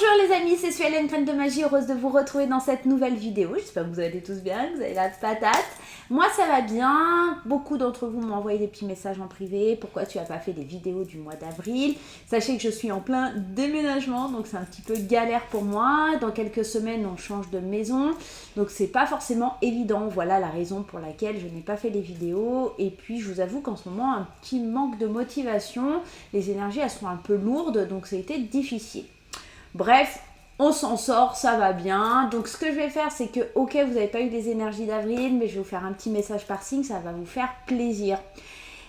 Bonjour les amis, c'est Suelen, Graine de Magie, heureuse de vous retrouver dans cette nouvelle vidéo. J'espère que vous allez tous bien, que vous avez la patate. Moi ça va bien, beaucoup d'entre vous m'ont envoyé des petits messages en privé. Pourquoi tu n'as pas fait des vidéos du mois d'avril? Sachez que je suis en plein déménagement, donc c'est un petit peu galère pour moi. Dans quelques semaines on change de maison, donc c'est pas forcément évident. Voilà la raison pour laquelle je n'ai pas fait les vidéos. Et puis je vous avoue qu'en ce moment un petit manque de motivation. Les énergies elles sont un peu lourdes, donc ça a été difficile. Bref, on s'en sort, ça va bien. Donc ce que je vais faire, c'est que, ok, vous n'avez pas eu les énergies d'avril, mais je vais vous faire un petit message par signe, ça va vous faire plaisir.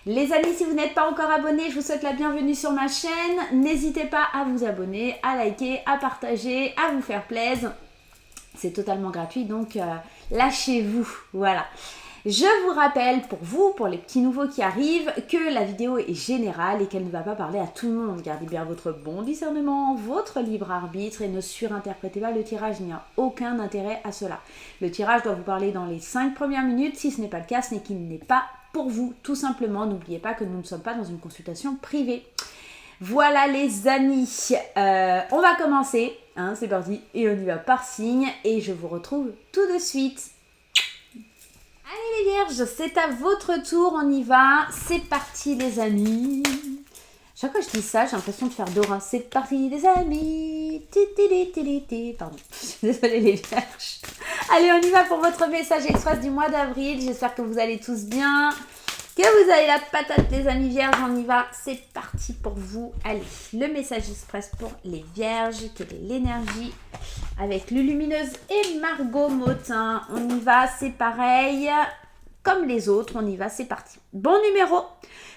Les amis, si vous n'êtes pas encore abonnés, je vous souhaite la bienvenue sur ma chaîne. N'hésitez pas à vous abonner, à liker, à partager, à vous faire plaisir. C'est totalement gratuit, donc lâchez-vous, voilà. Je vous rappelle pour vous, pour les petits nouveaux qui arrivent, que la vidéo est générale et qu'elle ne va pas parler à tout le monde. Gardez bien votre bon discernement, votre libre arbitre et ne surinterprétez pas le tirage. Il n'y a aucun intérêt à cela. Le tirage doit vous parler dans les 5 premières minutes. Si ce n'est pas le cas, ce n'est qu'il n'est pas pour vous. Tout simplement, n'oubliez pas que nous ne sommes pas dans une consultation privée. Voilà les amis, on va commencer. Hein, c'est parti et on y va par signe et je vous retrouve tout de suite. Allez les vierges, c'est à votre tour, on y va. C'est parti les amis. Chaque fois que je dis ça, j'ai l'impression de faire Dora. C'est parti les amis. Pardon, je suis désolée les vierges. Allez, on y va pour votre message express du mois d'avril. J'espère que vous allez tous bien. Que vous avez la patate les amis vierges, on y va. C'est parti pour vous. Allez, le message express pour les vierges. Quelle est l'énergie avec Lulumineuse et Margot Motin. On y va, c'est pareil. Comme les autres, on y va, c'est parti. Bon numéro.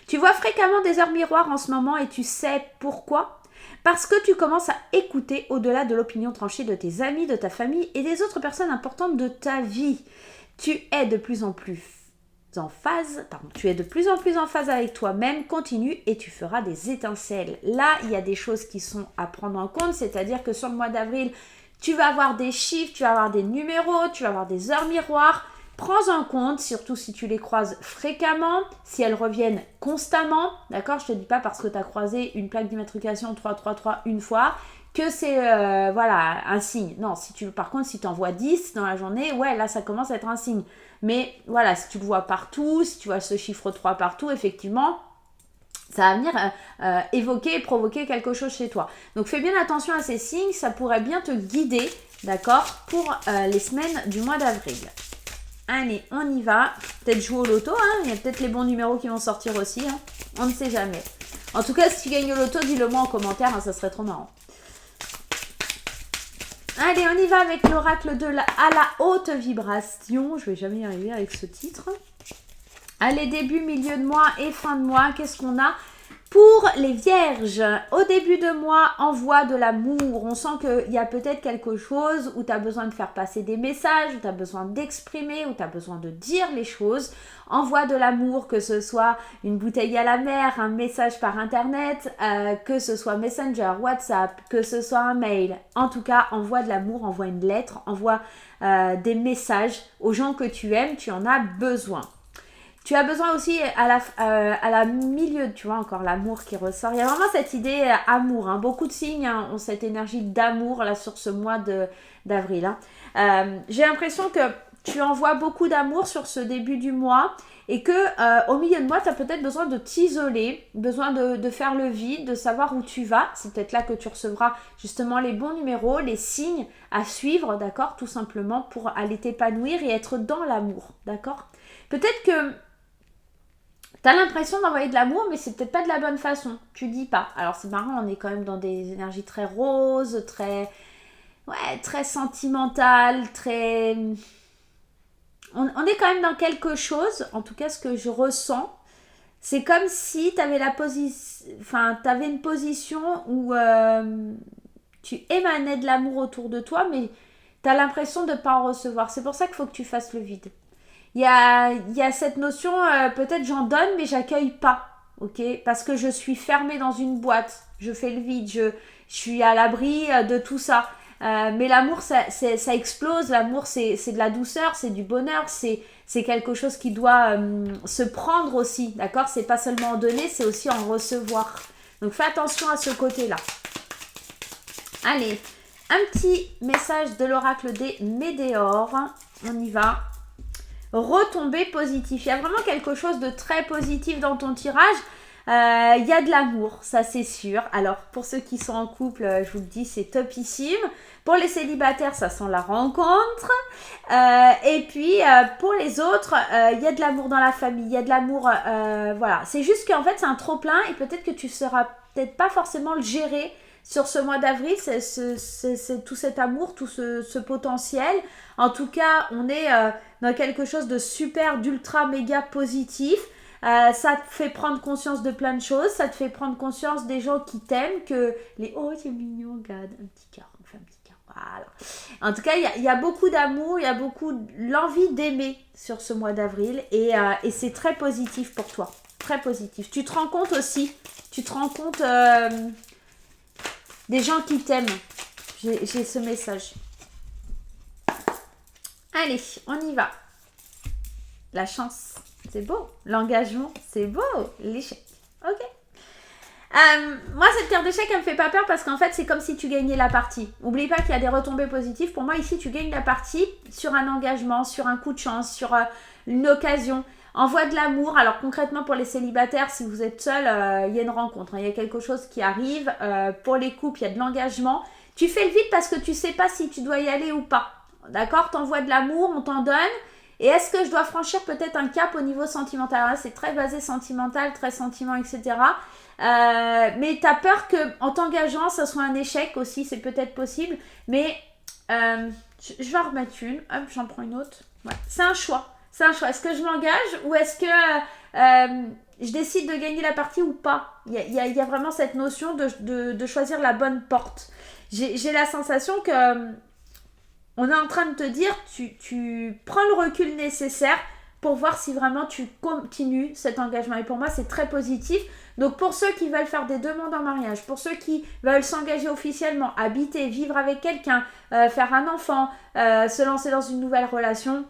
Tu vois fréquemment des heures miroirs en ce moment et tu sais pourquoi? Parce que tu commences à écouter au-delà de l'opinion tranchée de tes amis, de ta famille et des autres personnes importantes de ta vie. Tu es de plus en plus en phase avec toi-même, continue et tu feras des étincelles. Là, il y a des choses qui sont à prendre en compte, c'est-à-dire que sur le mois d'avril, tu vas avoir des chiffres, tu vas avoir des numéros, tu vas avoir des heures miroirs. Prends en compte, surtout si tu les croises fréquemment, si elles reviennent constamment, d'accord? Je te dis pas parce que tu as croisé une plaque d'immatriculation 333 une fois que c'est voilà, un signe. Non, par contre, si tu en vois 10 dans la journée, ouais, là, ça commence à être un signe. Mais voilà, si tu le vois partout, si tu vois ce chiffre 3 partout, effectivement, ça va venir évoquer et provoquer quelque chose chez toi. Donc, fais bien attention à ces signes, ça pourrait bien te guider, d'accord, pour les semaines du mois d'avril. Allez, on y va. Peut-être jouer au loto, hein. Il y a peut-être les bons numéros qui vont sortir aussi, hein. On ne sait jamais. En tout cas, si tu gagnes au loto, dis-le moi en commentaire, hein, ça serait trop marrant. Allez, on y va avec l'oracle à la haute vibration. Je vais jamais y arriver avec ce titre. Allez, début, milieu de mois et fin de mois, qu'est-ce qu'on a pour les vierges? Au début de mois, envoie de l'amour. On sent qu'il y a peut-être quelque chose où tu as besoin de faire passer des messages, où tu as besoin d'exprimer, où tu as besoin de dire les choses. Envoie de l'amour, que ce soit une bouteille à la mer, un message par internet, que ce soit Messenger, WhatsApp, que ce soit un mail. En tout cas, envoie de l'amour, envoie une lettre, envoie des messages aux gens que tu aimes, tu en as besoin. Tu as besoin aussi à la milieu, tu vois, encore l'amour qui ressort. Il y a vraiment cette idée amour. Hein. Beaucoup de signes ont cette énergie d'amour là sur ce mois d'avril. Hein. J'ai l'impression que tu envoies beaucoup d'amour sur ce début du mois et que au milieu de mois, tu as peut-être besoin de t'isoler, besoin de faire le vide, de savoir où tu vas. C'est peut-être là que tu recevras justement les bons numéros, les signes à suivre, d'accord, tout simplement pour aller t'épanouir et être dans l'amour, d'accord. Peut-être que tu as l'impression d'envoyer de l'amour, mais c'est peut-être pas de la bonne façon. Tu dis pas. Alors c'est marrant, on est quand même dans des énergies très roses, très sentimentales, très... On est quand même dans quelque chose, en tout cas ce que je ressens, c'est comme si tu avais t'avais une position où tu émanais de l'amour autour de toi, mais tu as l'impression de ne pas en recevoir. C'est pour ça qu'il faut que tu fasses le vide. Il y a cette notion, peut-être j'en donne, mais j'accueille pas, ok? Parce que je suis fermée dans une boîte, je fais le vide, je suis à l'abri de tout ça. Mais l'amour, ça explose, l'amour, c'est de la douceur, c'est du bonheur, c'est quelque chose qui doit se prendre aussi, d'accord? C'est pas seulement en donner, c'est aussi en recevoir. Donc fais attention à ce côté-là. Allez, un petit message de l'oracle des Médéores. On y va. Retombée positive. Il y a vraiment quelque chose de très positif dans ton tirage. Il y a de l'amour, ça c'est sûr. Alors pour ceux qui sont en couple, je vous le dis, c'est topissime. Pour les célibataires, ça sent la rencontre. Et puis pour les autres, il y a de l'amour dans la famille, il y a de l'amour, voilà. C'est juste qu'en fait c'est un trop plein et peut-être que tu ne sauras peut-être pas forcément le gérer sur ce mois d'avril, c'est tout cet amour, tout ce potentiel. En tout cas, on est dans quelque chose de super, d'ultra, méga positif. Ça te fait prendre conscience de plein de choses, ça te fait prendre conscience des gens qui t'aiment, que les oh c'est mignon, regarde, un petit cœur, on fait un petit cœur, voilà. En tout cas, il y a beaucoup d'amour, il y a beaucoup l'envie d'aimer sur ce mois d'avril et c'est très positif pour toi, très positif. Tu te rends compte aussi, des gens qui t'aiment, j'ai ce message. Allez, on y va. La chance. C'est beau. L'engagement, c'est beau. L'échec. Ok. Moi, cette carte d'échec, elle me fait pas peur parce qu'en fait, c'est comme si tu gagnais la partie. N'oublie pas qu'il y a des retombées positives. Pour moi, ici, tu gagnes la partie sur un engagement, sur un coup de chance, sur une occasion. Envoie de l'amour. Alors, concrètement, pour les célibataires, si vous êtes seul, il y a une rencontre. Il y a quelque chose qui arrive. Pour les couples, il y a de l'engagement. Tu fais le vide parce que tu sais pas si tu dois y aller ou pas. D'accord? T'envoies de l'amour, on t'en donne. Et est-ce que je dois franchir peut-être un cap au niveau sentimental? Alors là, c'est très basé sentimental, très sentiment, etc. Mais tu as peur qu'en t'engageant, ça soit un échec aussi, c'est peut-être possible. Mais je vais en remettre une. Hop, j'en prends une autre. Ouais. C'est un choix. C'est un choix. Est-ce que je m'engage ou est-ce que je décide de gagner la partie ou pas? Il y a vraiment cette notion de choisir la bonne porte. J'ai la sensation que... on est en train de te dire, tu prends le recul nécessaire pour voir si vraiment tu continues cet engagement. Et pour moi, c'est très positif. Donc, pour ceux qui veulent faire des demandes en mariage, pour ceux qui veulent s'engager officiellement, habiter, vivre avec quelqu'un, faire un enfant, se lancer dans une nouvelle relation,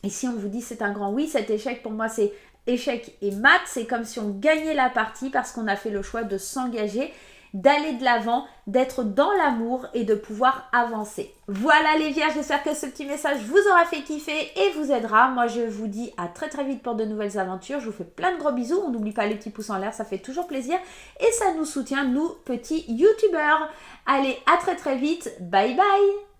ici, on vous dit c'est un grand oui. Cet échec, pour moi, c'est échec et mat. C'est comme si on gagnait la partie parce qu'on a fait le choix de s'engager, d'aller de l'avant, d'être dans l'amour et de pouvoir avancer. Voilà les vierges, j'espère que ce petit message vous aura fait kiffer et vous aidera. Moi, je vous dis à très très vite pour de nouvelles aventures. Je vous fais plein de gros bisous. On n'oublie pas les petits pouces en l'air, ça fait toujours plaisir. Et ça nous soutient, nous, petits youtubeurs. Allez, à très très vite. Bye bye.